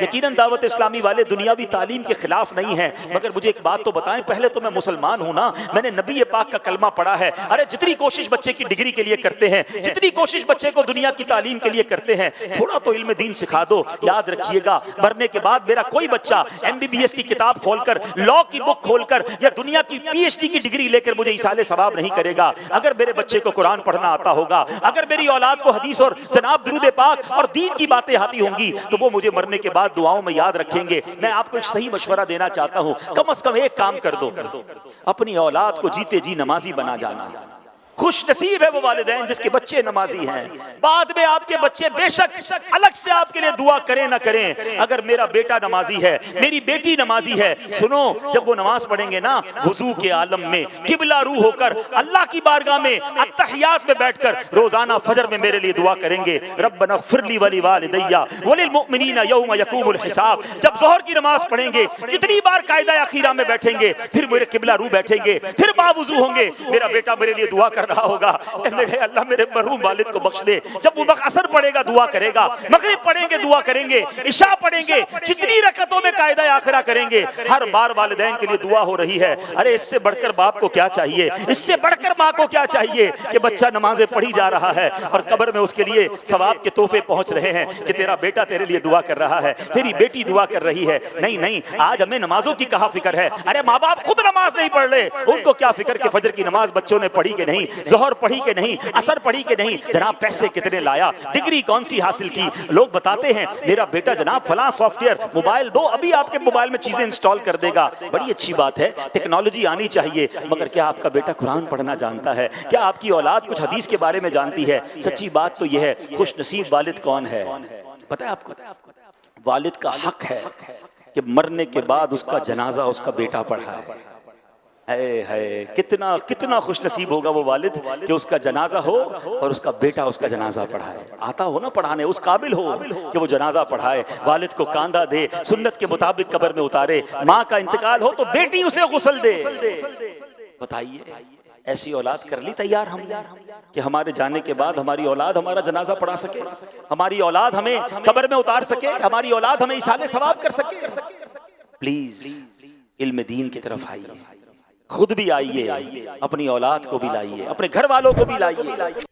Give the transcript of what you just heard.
یقیناً دعوت اسلامی والے دنیاوی تعلیم کے خلاف نہیں ہیں، مگر مجھے ایک بات تو بتائیں، پہلے تو میں مسلمان ہوں نا، میں نے نبی پاک کا کلمہ پڑھا ہے۔ ارے جتنی کوشش بچے کی ڈگری کے لیے کرتے ہیں، جتنی کوشش بچے کو دنیا کی تعلیم کے لیے کرتے ہیں، تھوڑا تو علم دین سکھا دو۔ یاد رکھیے گا، مرنے کے بعد میرا کوئی بچہ MBBS کی کتاب کھول کر، لاء کی بک کھول کر یا دنیا کی PhD کی ڈگری لے کر مجھے ایصال ثواب نہیں کرے گا۔ اگر میرے بچے کو قرآن پڑھنا آتا ہوگا، اگر میری اولاد کو حدیث اور جناب درود پاک اور دین کی باتیں آتی ہوں گی، تو وہ مجھے مرنے کے بعد دعاؤں میں یاد رکھیں گے۔ میں آپ کو ایک صحیح مشورہ دینا چاہتا ہوں، کم از کم ایک کام کر دو، اپنی اولاد کو جیتے جی نمازی بنا جانا۔ خوش نصیب ہے وہ والدین جس کے بچے نمازی ہیں۔ بعد میں آپ کے بچے بے شک الگ سے آپ کے لیے دعا کریں نہ کریں، اگر میرا بیٹا نمازی ہے، میری بیٹی نمازی ہے، سنو، جب وہ نماز پڑھیں گے نا، وضو کے عالم میں قبلہ رو ہو کر اللہ کی بارگاہ میں التحیات میں بیٹھ کر روزانہ فجر میں میرے لیے دعا کریں گے، ربنا اغفر لی ولوالدی وللمؤمنین یوم یقوم الحساب۔ جب ظہر کی نماز پڑھیں گے، جتنی بار قاعدہ اخیرہ میں بیٹھیں گے، پھر میرے قبلہ رو بیٹھیں گے، پھر باوضو ہوں گے، میرا بیٹا میرے لیے دعا کر رہا ہوگا، اے میرے اللہ میرے مرحوم والد کو بخش دے۔ جب وہ عصر پڑھے گا دعا کرے گا، مغرب پڑھیں گے دعا کریں گے، عشاء پڑھیں گے، جتنی رکعتوں میں قاعدہ آخرہ کریں گے، ہر بار والدین کے لیے دعا ہو رہی ہے۔ ارے اس سے بڑھ کر باپ کو کیا چاہیے، اس سے بڑھ کر ماں کو کیا چاہیے کہ بچہ نمازیں پڑھی جا رہا ہے اور قبر میں اس کے لیے ثواب کے تحفے پہنچ رہے ہیں کہ تیرا بیٹا تیرے لیے دعا کر رہا ہے، تیری بیٹی دعا کر رہی ہے۔ نہیں نہیں، آج ہمیں نمازوں کی کہاں فکر ہے؟ ارے ماں باپ خود نماز نہیں پڑھ رہے، ان کو کیا فکر کہ فجر کی نماز بچوں نے پڑھی کہ نہیں، ظہر پڑھی کہ نہیں، عصر پڑھی کہ نہیں، جناب پیسے کتنے لایا، ڈگری کون سی حاصل کی۔ لوگ بتاتے ہیں میرا بیٹا جناب فلاں سافٹ ویئر موبائل دو، ابھی آپ کے موبائل میں چیزیں انسٹال کر دے گا۔ بڑی اچھی بات ہے، ٹیکنالوجی آنی چاہیے، مگر کیا آپ کا بیٹا قرآن پڑھنا جانتا ہے؟ کیا آپ کی اولاد کچھ حدیث کے بارے میں جانتی ہے؟ سچی بات تو یہ ہے، خوش نصیب والد کون ہے پتہ ہے آپ کو؟ والد کا حق ہے کہ مرنے کے بعد اس کا جنازہ اس کا بیٹا پڑھائے۔ کتنا کتنا خوش نصیب ہوگا وہ والد کہ اس کا جنازہ ہو اور اس کا بیٹا اس کا جنازہ پڑھائے، آتا ہو نا پڑھانے، اس قابل ہو کہ وہ جنازہ پڑھائے، والد کو کاندھا دے، سنت کے مطابق قبر میں اتارے، ماں کا انتقال ہو تو بیٹی اسے غسل دے۔ بتائیے ایسی اولاد کر لی تیار ہم کہ ہمارے جانے کے بعد ہماری اولاد ہمارا جنازہ پڑھا سکے، ہماری اولاد ہمیں قبر میں اتار سکے، ہماری اولاد ہمیں ایصال ثواب کر سکے۔ پلیز علم دین کی طرف آئیے، خود بھی آئیے، اپنی اولاد کو بھی لائیے، اپنے گھر والوں کو بھی لائیے۔